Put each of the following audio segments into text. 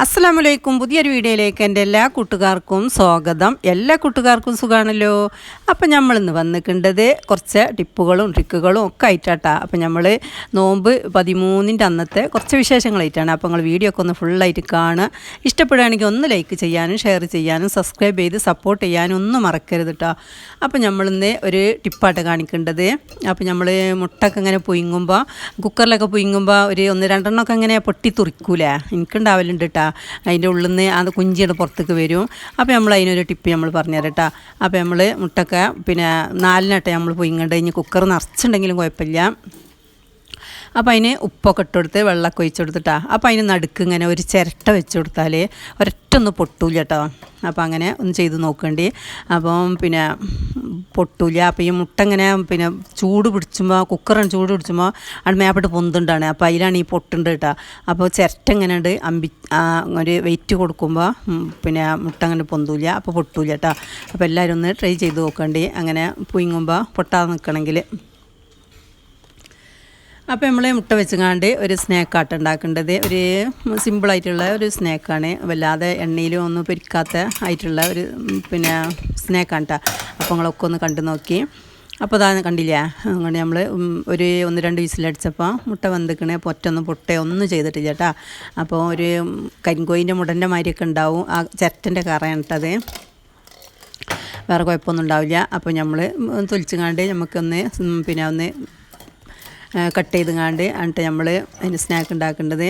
അസ്സലാമലൈക്കും. പുതിയൊരു വീഡിയോയിലേക്ക് എൻ്റെ എല്ലാ കൂട്ടുകാർക്കും സ്വാഗതം. എല്ലാ കൂട്ടുകാർക്കും സുഖമാണല്ലോ. അപ്പം നമ്മളിന്ന് വന്നിട്ടുണ്ടത് കുറച്ച് ടിപ്പുകളും ട്രിക്കുകളും ഒക്കെ ആയിട്ടാട്ടാ. അപ്പം നമ്മൾ നോമ്പ് 13-ൻ്റെ അന്നത്തെ കുറച്ച് വിശേഷങ്ങളായിട്ടാണ്. അപ്പോൾ നിങ്ങൾ വീഡിയോ ഒക്കെ ഒന്ന് ഫുള്ളായിട്ട് കാണുക. ഇഷ്ടപ്പെടുകയാണെങ്കിൽ ഒന്ന് ലൈക്ക് ചെയ്യാനും ഷെയർ ചെയ്യാനും സബ്സ്ക്രൈബ് ചെയ്ത് സപ്പോർട്ട് ചെയ്യാനും ഒന്നും മറക്കരുത് കേട്ടോ. അപ്പം നമ്മളിന്ന് ഒരു ടിപ്പായിട്ട് കാണിക്കേണ്ടത്. അപ്പം നമ്മൾ മുട്ടൊക്കെ ഇങ്ങനെ പുഴുങ്ങുമ്പോൾ കുക്കറിലൊക്കെ പുഴുങ്ങുമ്പോൾ ഒരു 1-2 ഇങ്ങനെ പൊട്ടിത്തുറിക്കൂലേ, എനിക്കുണ്ടാവലുണ്ട് കേട്ടോ. അതിൻ്റെ ഉള്ളിൽ നിന്ന് അത് കുഞ്ചിയുടെ പുറത്തേക്ക് വരും. അപ്പോൾ നമ്മൾ അതിനൊരു ടിപ്പ് നമ്മൾ പറഞ്ഞുതരാം കേട്ടോ. അപ്പോൾ നമ്മൾ മുട്ടൊക്കെ 4 നമ്മൾ പുഴുങ്ങേണ്ടത്. ഇനി കുക്കർ നിറച്ചിട്ടുണ്ടെങ്കിലും കുഴപ്പമില്ല. അപ്പോൾ അതിന് ഉപ്പൊക്കെ ഇട്ടുകൊടുത്ത് വെള്ളമൊക്കെ ഒഴിച്ച് കൊടുത്തിട്ടാ. അപ്പോൾ അതിന് നടുക്ക് ഇങ്ങനെ ഒരു ചിരട്ട വെച്ച് കൊടുത്താൽ ഒരൊറ്റൊന്നും പൊട്ടൂല കേട്ടോ. അപ്പോൾ അങ്ങനെ ഒന്ന് ചെയ്ത് നോക്കേണ്ടി. അപ്പം പൊട്ടൂല. അപ്പോൾ ഈ മുട്ട ഇങ്ങനെ ചൂട് പിടിച്ചുമ്പോൾ കുക്കറാണ് ചൂട് പിടിച്ചുമ്പോൾ അത് മേപ്പെട്ട് പൊന്തുണ്ടാണ്. അപ്പോൾ അതിലാണ് ഈ പൊട്ടുണ്ട് കേട്ടോ. അപ്പോൾ ചിരട്ട ഇങ്ങനെ ഉണ്ട് ഒരു വെയിറ്റ് കൊടുക്കുമ്പോൾ മുട്ട അങ്ങനെ പൊന്തൂല, അപ്പോൾ പൊട്ടൂല കേട്ടോ. അപ്പോൾ എല്ലാവരും ഒന്ന് ട്രൈ ചെയ്ത് നോക്കേണ്ടി, അങ്ങനെ പുഴുങ്ങുമ്പോൾ പൊട്ടാതെ നിൽക്കണമെങ്കിൽ. അപ്പോൾ നമ്മൾ മുട്ട വെച്ചുകൊണ്ട് ഒരു സ്നാക്കാട്ട് ഉണ്ടാക്കേണ്ടത്. ഒരു സിമ്പിളായിട്ടുള്ള ഒരു സ്നാക്കാണ്, വല്ലാതെ എണ്ണയിലും ഒന്നും പൊരിക്കാത്ത ആയിട്ടുള്ള ഒരു സ്നാക്കാണ് കേട്ടോ. അപ്പോൾ നിങ്ങളൊക്കെ ഒന്ന് കണ്ടു നോക്കി. അപ്പോൾ അതാ കണ്ടില്ലേ, അങ്ങനെ നമ്മൾ ഒരു 1-2 വിസിലടിച്ചപ്പോൾ മുട്ട വന്നിക്കണേ. പൊറ്റൊന്നും ഒന്നും ചെയ്തിട്ടില്ല കേട്ടോ. അപ്പോൾ ഒരു കരിങ്കോയിൻ്റെ മുടൻ്റെ മാതിരിയൊക്കെ ഉണ്ടാവും. ആ ചിരട്ടൻ്റെ കറയാണ് കേട്ടത്, വേറെ കുഴപ്പമൊന്നും ഉണ്ടാവില്ല. അപ്പോൾ നമ്മൾ തൊലിച്ചുകൊണ്ട് നമുക്കൊന്ന് ഒന്ന് കട്ട് ചെയ്തുകൊണ്ട് എന്നിട്ട് നമ്മൾ അതിന് സ്നാക്ക് ഉണ്ടാക്കേണ്ടത്.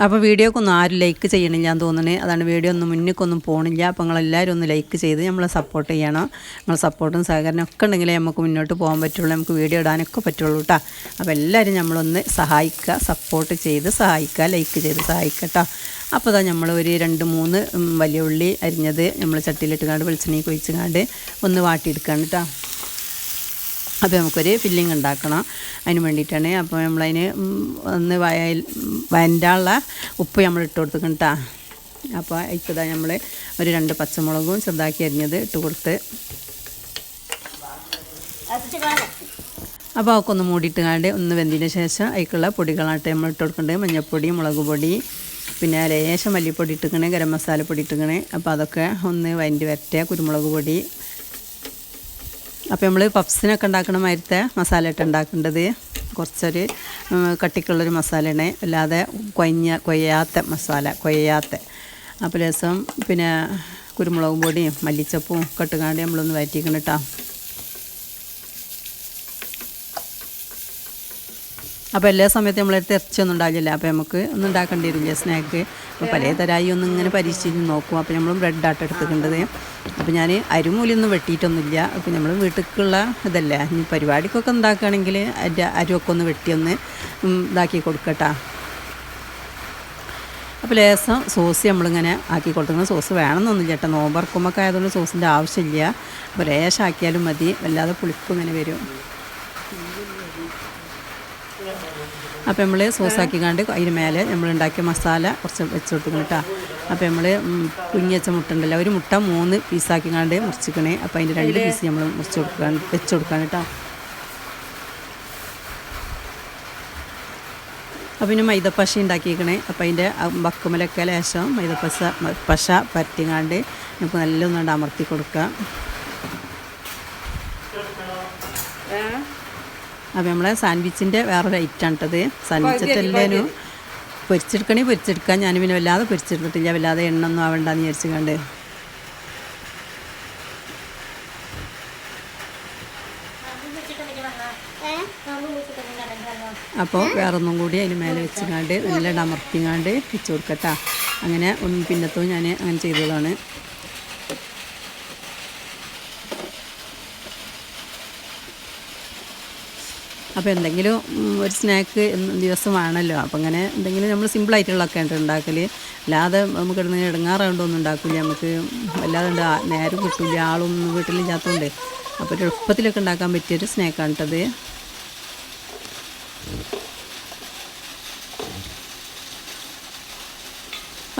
അപ്പോൾ വീഡിയോക്കൊന്നും ആരും ലൈക്ക് ചെയ്യണില്ല എന്ന് തോന്നുന്നത്, അതാണ് വീഡിയോ ഒന്നും മുന്നിലേക്കൊന്നും പോകണില്ല. അപ്പോൾ നിങ്ങളെല്ലാവരും ഒന്ന് ലൈക്ക് ചെയ്ത് നമ്മളെ സപ്പോർട്ട് ചെയ്യണം. നിങ്ങൾ സപ്പോർട്ടും സഹകരണം ഒക്കെ ഉണ്ടെങ്കിലേ നമുക്ക് മുന്നോട്ട് പോകാൻ പറ്റുള്ളൂ, നമുക്ക് വീഡിയോ ഇടാനൊക്കെ പറ്റുള്ളൂ കേട്ടോ. അപ്പോൾ എല്ലാവരും നമ്മളൊന്ന് സഹായിക്കുക, സപ്പോർട്ട് ചെയ്ത് സഹായിക്കുക, ലൈക്ക് ചെയ്ത് സഹായിക്കുക കേട്ടോ. അപ്പോൾ അതാ നമ്മൾ ഒരു 2-3 വലിയ ഉള്ളി അരിഞ്ഞത് നമ്മൾ ചട്ടിയിലിട്ടുകൊണ്ട് വെളിച്ചെണ്ണയിൽ ഒഴിച്ചുകൊണ്ട് ഒന്ന് വാട്ടിയെടുക്കുകയാണ് കേട്ടോ. അപ്പോൾ നമുക്കൊരു ഫില്ലിങ് ഉണ്ടാക്കണം, അതിന് വേണ്ടിയിട്ടാണ്. അപ്പോൾ നമ്മളതിന് ഒന്ന് വയൻ്റെയുള്ള ഉപ്പ് നമ്മൾ ഇട്ട് കൊടുത്തിക്കണം കേട്ടോ. അപ്പോൾ ഇപ്പോഴാ നമ്മൾ ഒരു 2 പച്ചമുളകും ചെറുതാക്കി അരിഞ്ഞത് ഇട്ട് കൊടുത്ത്. അപ്പോൾ അവർക്ക് ഒന്ന് മൂടിയിട്ട് ഒന്ന് വെന്തതിന് ശേഷം അതിലേക്കുള്ള പൊടികളായിട്ട് നമ്മൾ ഇട്ട് കൊടുക്കേണ്ടത്. മഞ്ഞൾപ്പൊടി, മുളക് പൊടി, പിന്നെ ലേശം മല്ലിപ്പൊടി ഇട്ടിക്കണേ, ഗരം മസാലപ്പൊടി ഇട്ടിക്കണേ. അപ്പോൾ അതൊക്കെ ഒന്ന് വരട്ടുക. കുരുമുളക് പൊടി. അപ്പോൾ നമ്മൾ പപ്സിനൊക്കെ ഉണ്ടാക്കുന്ന മാതിരത്തെ മസാല ഇട്ട് ഉണ്ടാക്കേണ്ടത്. കുറച്ചൊരു കട്ടിക്കുള്ളൊരു മസാലയാണ്, അല്ലാതെ കൊയ്യാത്ത മസാല. അപ്പോൾ രസം കുരുമുളക് പൊടിയും മല്ലിച്ചപ്പും ഒക്കെ ഇട്ടുകൊണ്ട് നമ്മളൊന്ന് വഴറ്റിക്കണം കേട്ടോ. അപ്പോൾ എല്ലാ സമയത്തും നമ്മളടുത്ത് ഇറച്ചിയൊന്നും ഉണ്ടാവില്ല. അപ്പോൾ നമുക്ക് ഒന്നും ഉണ്ടാക്കേണ്ടി വരില്ല സ്നാക്ക്. അപ്പോൾ പല തരായി ഒന്നും ഇങ്ങനെ പരീക്ഷിച്ച് നോക്കും. അപ്പോൾ നമ്മൾ ബ്രെഡാട്ട് എടുത്തിട്ടുണ്ടത്. അപ്പോൾ ഞാൻ അരിമൂലൊന്നും വെട്ടിയിട്ടൊന്നുമില്ല. അപ്പോൾ നമ്മൾ വീട്ടിലേക്കുള്ള ഇതല്ലേ, ഇനി പരിപാടിക്കൊക്കെ ഉണ്ടാക്കുകയാണെങ്കിൽ അതിൻ്റെ അരിയൊക്കെ ഒന്ന് വെട്ടി ഇതാക്കി കൊടുക്കട്ടോ. അപ്പോൾ ലേസം സോസ് നമ്മളിങ്ങനെ ആക്കി കൊടുക്കണം. സോസ് വേണമെന്നൊന്നുമില്ല കേട്ടോ, നോമ്പറക്കുമ്പോൾ ആയതുകൊണ്ട് സോസിൻ്റെ ആവശ്യമില്ല. അപ്പോൾ ലേശം ആക്കിയാലും മതി, വല്ലാതെ പുളിപ്പ് ഇങ്ങനെ വരും. അപ്പോൾ നമ്മൾ സോസാക്കിക്കാണ്ട് അതിന് മേലെ നമ്മൾ ഉണ്ടാക്കിയ മസാല കുറച്ച് വെച്ച് കൊടുക്കണം കേട്ടോ. അപ്പോൾ നമ്മൾ കുഞ്ഞച്ച മുട്ട ഉണ്ടല്ലോ, ഒരു മുട്ട 3 പീസാക്കിക്കാണ്ട് മുറിച്ചിക്കണേ. അപ്പോൾ അതിൻ്റെ 2 പീസ് നമ്മൾ വെച്ച് കൊടുക്കാൻ കേട്ടോ. അപ്പോൾ പിന്നെ മൈദപ്പശ ഉണ്ടാക്കിക്കണേ. അപ്പോൾ അതിൻ്റെ ബക്കുമലൊക്കെ ലേശം പശ പരത്തിക്കാണ്ട് നമുക്ക് നല്ലൊന്നുകൊണ്ട് അമർത്തി കൊടുക്കാം. അപ്പോൾ നമ്മളെ സാൻഡ്വിച്ചിൻ്റെ വേറൊരു ഐറ്റാണ് കേട്ടത്. സാൻഡ്വിച്ചിട്ടെല്ലാനും പൊരിച്ചെടുക്കാൻ ഞാൻ വല്ലാതെ പൊരിച്ചെടുത്തിട്ടില്ല, വല്ലാതെ എണ്ണൊന്നും ആവണ്ടെന്ന് വിചാരിച്ചുകൊണ്ട്. അപ്പോൾ വേറൊന്നും കൂടി അതിന് മേലെ വെച്ചുകൊണ്ട് നല്ല അമർത്തിങ്ങാണ്ട് വെച്ച് കൊടുക്കട്ടോ. അങ്ങനെ പിന്നത്തും ഞാൻ അങ്ങനെ ചെയ്തതാണ്. അപ്പോൾ എന്തെങ്കിലും ഒരു സ്നാക്ക് ദിവസം വേണമല്ലോ. അപ്പോൾ അങ്ങനെ എന്തെങ്കിലും നമ്മൾ സിമ്പിളായിട്ടുള്ളതൊക്കെ ഉണ്ട് ഉണ്ടാക്കൽ, അല്ലാതെ നമുക്ക് ഇടങ്ങാറാകൊണ്ടൊന്നും ഉണ്ടാക്കില്ല. നമുക്ക് വല്ലാതെ നേരം കിട്ടില്ല, ആളൊന്നും വീട്ടിലില്ലാത്തതുകൊണ്ട്. അപ്പോൾ ഒരു എളുപ്പത്തിലൊക്കെ ഉണ്ടാക്കാൻ പറ്റിയൊരു സ്നാക്കാണ് കേട്ടത്.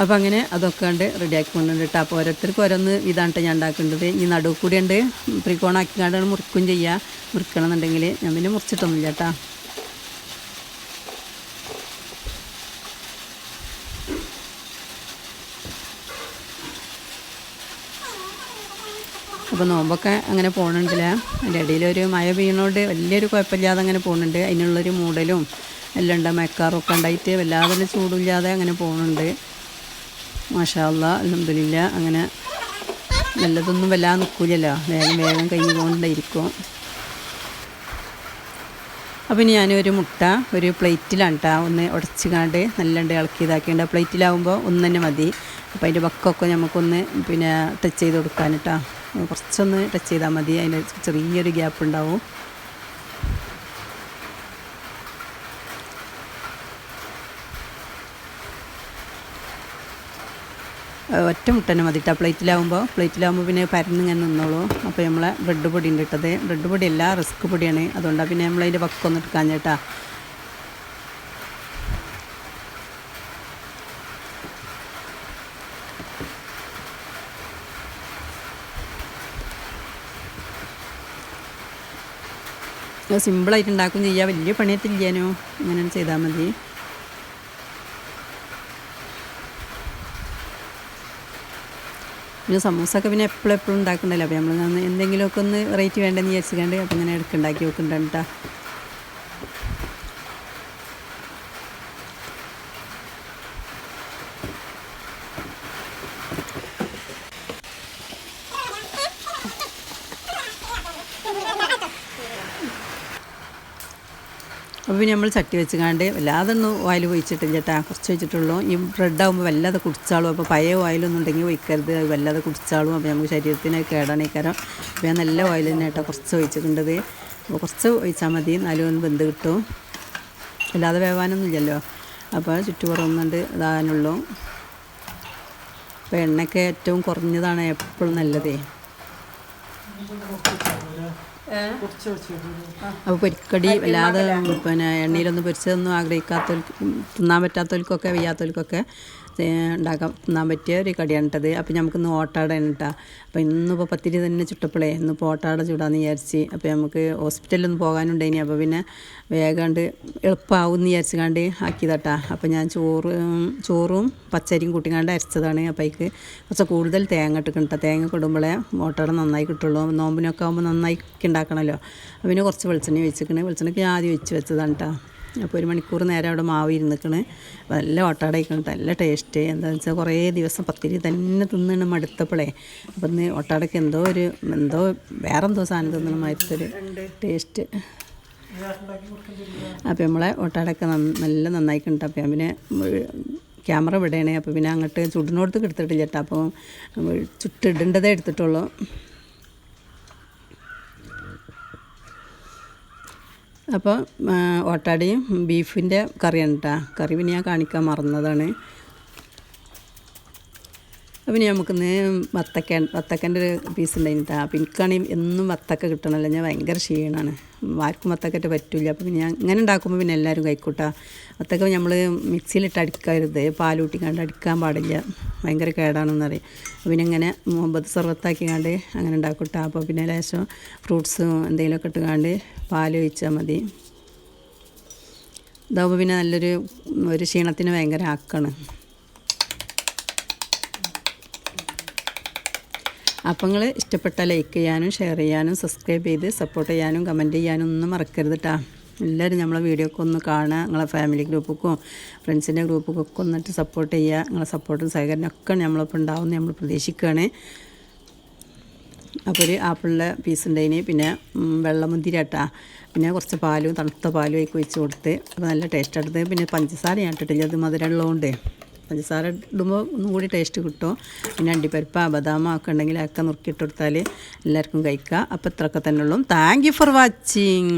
അപ്പോൾ അങ്ങനെ അതൊക്കെ ഉണ്ട് റെഡിയാക്കി കൊണ്ടുണ്ട് കേട്ടോ. അപ്പോൾ ഓരോരുത്തർക്കും ഓരോന്ന് ഇതാണ് ഞാൻ ഉണ്ടാക്കേണ്ടത്. ഈ നടുവ് കൂടി ഉണ്ട് ത്രികോണാക്കി കണ്ടാണ് മുറിക്കും ചെയ്യുക. മുറിക്കണം എന്നുണ്ടെങ്കിൽ ഞാൻ പിന്നെ മുറിച്ചിട്ടൊന്നുമില്ല കേട്ടോ. അപ്പോൾ നോമ്പൊക്കെ അങ്ങനെ പോകുന്നുണ്ടില്ല. അതിൻ്റെ ഇടയിലൊരു മഴ പെയ്യുന്നതുകൊണ്ട് വലിയൊരു കുഴപ്പമില്ലാതെ അങ്ങനെ പോകുന്നുണ്ട്. അതിനുള്ളൊരു മൂടലും എല്ലാം ഉണ്ട്, മഴക്കാറൊക്കെ ഉണ്ടായിട്ട് വല്ലാതെ തന്നെ ചൂടില്ലാതെ അങ്ങനെ പോകുന്നുണ്ട്. മാഷാ അല്ലാ അൽഹംദുലില്ലാ. അങ്ങനെ നല്ലതൊന്നും വല്ലാതെ നിൽക്കില്ലല്ലോ, വേഗം വേഗം കഴിഞ്ഞ് കൊണ്ടിരിക്കും. അപ്പോൾ ഇനി ഞാനൊരു മുട്ട ഒരു പ്ലേറ്റിലാണ് കേട്ടോ ഒന്ന് ഉടച്ചിക്കാണ്ട് നല്ലോണം ഇളക്കി ഇതാക്കിയിട്ട് പ്ലേറ്റിലാവുമ്പോൾ ഒന്ന് തന്നെ മതി. അപ്പോൾ അതിൻ്റെ വക്കൊക്കെ നമുക്കൊന്ന് പിന്നെ ടച്ച് ചെയ്ത് കൊടുക്കാൻ കേട്ടോ, കുറച്ചൊന്ന് ടച്ച് ചെയ്താൽ മതി, അതിൻ്റെ ചെറിയൊരു ഗ്യാപ്പ് ഉണ്ടാവും. ഒറ്റ മുട്ട തന്നെ മതി കേട്ടോ പ്ലേറ്റിലാവുമ്പോൾ പിന്നെ പരന്നിങ്ങനെ നിന്നോളൂ. അപ്പോൾ നമ്മളെ ബ്രെഡ് പൊടി ഉണ്ട് ഇട്ടത്, ബ്രെഡ് പൊടി അല്ല റിസ്ക് പൊടിയാണ്, അതുകൊണ്ടാണ് പിന്നെ നമ്മളതിൻ്റെ വക്കൊന്ന് എടുക്കാൻ ചേട്ടാ. സിമ്പിളായിട്ട് ഉണ്ടാക്കും ചെയ്യാം, വലിയ പണിയായിട്ടില്ലാനോ, ഇങ്ങനെ ചെയ്താൽ മതി. പിന്നെ സമൂസൊക്കെ പിന്നെ എപ്പോഴും ഉണ്ടാക്കണ്ടല്ലോ, അപ്പോൾ നമ്മൾ എന്തെങ്കിലുമൊക്കെ ഒന്ന് വെറൈറ്റി വേണ്ടെന്ന് വിചാരിച്ചിട്ടുണ്ട്. അപ്പോൾ ഇങ്ങനെ ഇടയ്ക്ക് ഉണ്ടാക്കി വെക്കുന്നുണ്ട് കേട്ടോ. അപ്പോൾ പിന്നെ നമ്മൾ ചട്ടി വെച്ചുകാണ്ട് വല്ലാതെ ഒന്നും ഓയിൽ ഒഴിച്ചിട്ടില്ല കേട്ടോ, കുറച്ച് വെച്ചിട്ടുള്ളൂ. ഈ ബ്രെഡാകുമ്പോൾ വല്ലാതെ കുടിച്ചാളും, അപ്പോൾ പഴയ ഓയിലൊന്നും ഉണ്ടെങ്കിൽ ഒഴിക്കരുത്, വല്ലാതെ കുടിച്ചാളും. അപ്പോൾ നമുക്ക് ശരീരത്തിന് കേടാണേക്കാരം. അപ്പോൾ ഞാൻ നല്ല ഓയിൽ തന്നെ കേട്ടോ കുറച്ച് ഒഴിച്ചിട്ടുണ്ടത്. അപ്പോൾ കുറച്ച് ഒഴിച്ചാൽ മതി, എന്നാലും ഒന്ന് വെന്ത് കിട്ടും, അല്ലാതെ വേവാനൊന്നും ഇല്ലല്ലോ. അപ്പോൾ ചുറ്റുപുറമൊന്നുണ്ട് ഇതാകാനുള്ളൂ. അപ്പോൾ എണ്ണയൊക്കെ ഏറ്റവും കുറഞ്ഞതാണ് എപ്പോഴും നല്ലതേ. അപ്പോൾ പൊരിക്കടി വല്ലാതെ പിന്നെ എണ്ണയിലൊന്നും പൊരിച്ചതൊന്നും ആഗ്രഹിക്കാത്തവർക്ക്, തിന്നാൻ പറ്റാത്തവർക്കൊക്കെ വയ്യാത്തവർക്കൊക്കെ തിന്നാൻ പറ്റിയ ഒരു കടിയാണ് ഇട്ടത്. അപ്പോൾ നമുക്കിന്ന് ഓട്ടാടയാണ് കേട്ടോ. അപ്പോൾ ഇന്നിപ്പോൾ പത്തിരി തന്നെ ചുട്ടപ്പോഴേ ഇന്നിപ്പോൾ ഓട്ടാട ചൂടാന്ന് വിചാരിച്ച്. അപ്പോൾ നമുക്ക് ഹോസ്പിറ്റലിലൊന്നും പോകാനുണ്ടായിനി, അപ്പോൾ പിന്നെ വേഗാണ്ട് എളുപ്പമാവും എന്ന് വിചാരിച്ചുകൊണ്ട് ആക്കിയതാട്ടാ. അപ്പോൾ ഞാൻ ചോറും പച്ചരിയും കൂട്ടിക്കാണ്ട് അരച്ചതാണ്. അപ്പോൾ അതിക്ക് കുറച്ച് കൂടുതൽ തേങ്ങ ഇട്ടിട്ട്, തേങ്ങ ഇടുമ്പോഴേ ഓട്ടാട നന്നായി കിട്ടുള്ളൂ. നോമ്പിനൊക്കെ ആകുമ്പോൾ നന്നായി ഉണ്ടാക്കണമല്ലോ. അപ്പോൾ പിന്നെ കുറച്ച് വെളിച്ചെണ്ണ ഒഴിച്ചിക്കണേ, വെളിച്ചെണ്ണയ്ക്ക് ആദ്യം ഒഴിച്ച് വെച്ചതാണ് കേട്ടോ. അപ്പോൾ 1 മണിക്കൂർ നേരം അവിടെ മാവ് ഇരുന്നിക്കണ്. നല്ല ഓട്ടാട കഴിക്കണം, നല്ല ടേസ്റ്റ്. എന്താണെന്ന് വെച്ചാൽ കുറേ ദിവസം പത്തിരി തന്നെ തിന്നണ് മടുത്തപ്പോഴേ, അപ്പം ഇന്ന് ഓട്ടാടയ്ക്ക് എന്തോ വേറെന്തോ സാധനം തിന്നണ മാതിരത്തൊരു ടേസ്റ്റ്. അപ്പോൾ നമ്മളെ ഓട്ടാടൊക്കെ നല്ല നന്നായിക്കുണ്ട്. അപ്പോൾ ഞാൻ പിന്നെ ക്യാമറ ഇവിടെയാണ്, അപ്പോൾ പിന്നെ അങ്ങോട്ട് ചുടിനോടത്തേക്ക് എടുത്തിട്ടില്ല കേട്ടോ. അപ്പോൾ ചുട്ടിടേണ്ടതേ എടുത്തിട്ടുള്ളൂ. അപ്പോൾ ഓട്ടാടയും ബീഫിൻ്റെ കറിയാണ് കേട്ടോ. കറി പിന്നെ ഞാൻ കാണിക്കാൻ മറന്നതാണ്. അപ്പോൾ ഇനി നമുക്കിന്ന് വത്തക്കൻ്റെ ഒരു പീസ് ഉണ്ടായിരുന്നു കേട്ടോ. അപ്പോൾ എനിക്കാണെങ്കിൽ എന്നും വത്തക്ക കിട്ടണമല്ലോ, ഞാൻ ഭയങ്കര ക്ഷീണമാണ്, ആർക്കും വത്തക്കറ്റ് പറ്റില്ല. അപ്പോൾ പിന്നെ ഞാൻ ഇങ്ങനെ ഉണ്ടാക്കുമ്പോൾ പിന്നെ എല്ലാവരും കഴിക്കൂട്ടാ. വത്തക്ക നമ്മൾ മിക്സിയിലിട്ട് അടിക്കരുത്, പാലൂട്ടിക്കാണ്ട് അടിക്കാൻ പാടില്ല, ഭയങ്കര കേടാണെന്നറിയാം. അപ്പോൾ പിന്നെ ഇങ്ങനെ മുഹബത്ത് സർവത്താക്കിക്കാണ്ട് അങ്ങനെ ഉണ്ടാക്കൂട്ടാ. അപ്പോൾ പിന്നെ ലേശം ഫ്രൂട്ട്സും എന്തെങ്കിലുമൊക്കെ ഇട്ടുകാണ്ട് പാൽ ഒഴിച്ചാൽ മതി. ഇതാകുമ്പോൾ പിന്നെ ഒരു ക്ഷീണത്തിന് ഭയങ്കര ആക്കാണ്. അപ്പോൾ നിങ്ങൾ ഇഷ്ടപ്പെട്ടാൽ ലൈക്ക് ചെയ്യാനും ഷെയർ ചെയ്യാനും സബ്സ്ക്രൈബ് ചെയ്ത് സപ്പോർട്ട് ചെയ്യാനും കമൻറ്റ് ചെയ്യാനും ഒന്നും മറക്കരുത് കേട്ടോ. എല്ലാവരും നമ്മളെ വീഡിയോക്ക് ഒന്ന് കാണുക, നിങ്ങളെ ഫാമിലി ഗ്രൂപ്പൊക്കെ ഫ്രണ്ട്സിൻ്റെ ഗ്രൂപ്പൊക്കെ ഒന്നിട്ട് സപ്പോർട്ട് ചെയ്യുക. നിങ്ങളെ സപ്പോർട്ടും സഹകരണമൊക്കെ നമ്മളിപ്പോൾ ഉണ്ടാവും നമ്മൾ പ്രതീക്ഷിക്കുകയാണ്. അപ്പോൾ ഒരു ആപ്പിളിൻ്റെ പീസ് ഉണ്ടായിന്, പിന്നെ വെള്ളമുന്തിരി കേട്ടോ, പിന്നെ കുറച്ച് പാലും തണുത്ത പാലും ആയി ഒഴിച്ച് കൊടുത്ത്. അപ്പോൾ നല്ല ടേസ്റ്റ് എടുത്ത്. പിന്നെ പഞ്ചസാര ഞാൻ ഇട്ടിട്ടില്ല, അത് മധുരമുള്ളതുകൊണ്ട് പഞ്ചസാര ഇടുമ്പോൾ ഒന്നും കൂടി ടേസ്റ്റ് കിട്ടും. പിന്നെ അണ്ടിപ്പരിപ്പ ബദാമ ഒക്കെ ഉണ്ടെങ്കിൽ ഒക്കെ നുറുക്കിയിട്ട് കൊടുത്താൽ എല്ലാവർക്കും കഴിക്കാം. അപ്പോൾ ഇത്രയൊക്കെ തന്നെ ഉള്ളൂ. Thank you for watching.